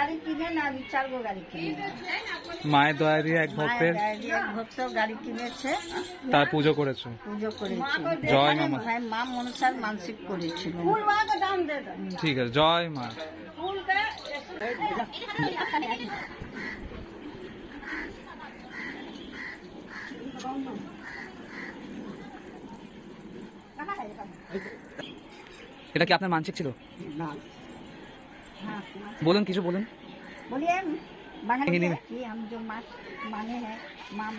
গাড়ি কিনে না, আমি 4 গো গাড়ি কিনে। মায়ের দয়া দিয়ে এক ভক্তের ভক্ত গাড়ি কিনেছে, তার পুজো করেছো। পুজো করেছি। জয় মা। মা মনসার মানসিক করেছিল। ঠিক আছে, জয় মা। এটা কি আপনার মানসিক ছিল? বলুন, কিছু বলুন। बोलिए बांग्ला में कि हम जो माने हैं माँ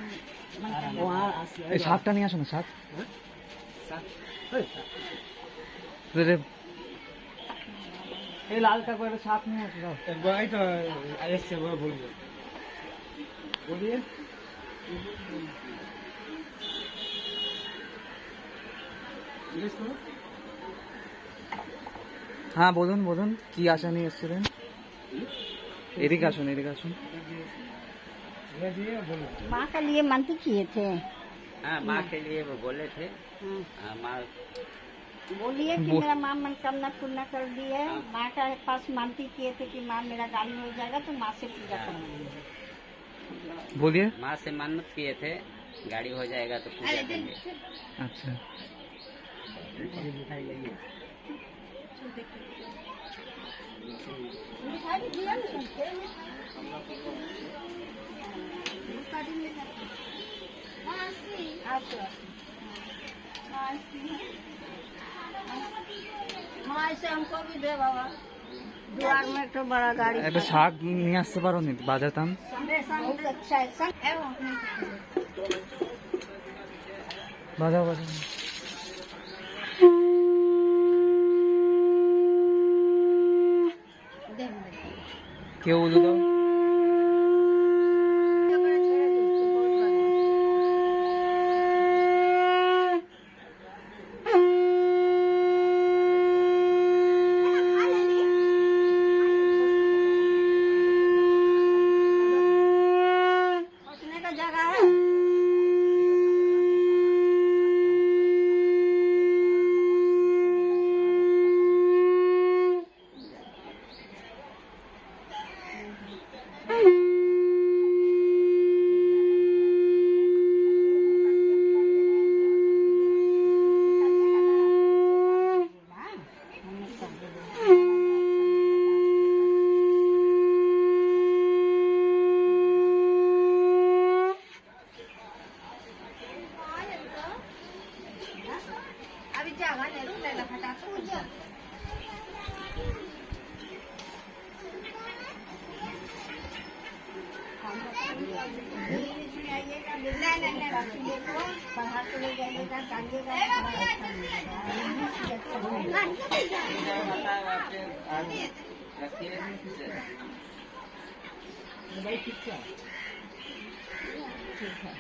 এই শাকটা নিয়ে আসো না, শাক। এই লাল কাপড় শাক নিয়ে আসো। বলিয়ে हाँ बोलून बोलून की आशा नहीं एसছিলেন? एदिके আসুন, एदिके আসুन। माँ के लिए मानती किए थे। हाँ, माँ के लिए वो बोले थे। माँ बोलिए कि मेरा माँ मनोकामना पूर्ण कर दी है। माँ का पास मानती किए थे कि माँ मेरा गाड़ी हो जाएगा तो माँ से पूजा करेंगे। बोलिए। माँ से मन्नत किए थे गाड़ी हो जाएगा तो पूजा करेंगे। अच्छा, माँ ऐसे हमको भी दे बाबा। द्वार में तो बड़ा गाड़ी একটা শাক নিয়ে আসতে পারো নি, বাজাতাম। बहुत अच्छा है। বাজাও বাজাও। কেউ উলু দাও। अभी जावा ले लो, ले लो फटाफट पूजा। नहीं देखो पढ़ा के ले जाइएगा, टांगिएगा। ठीक है।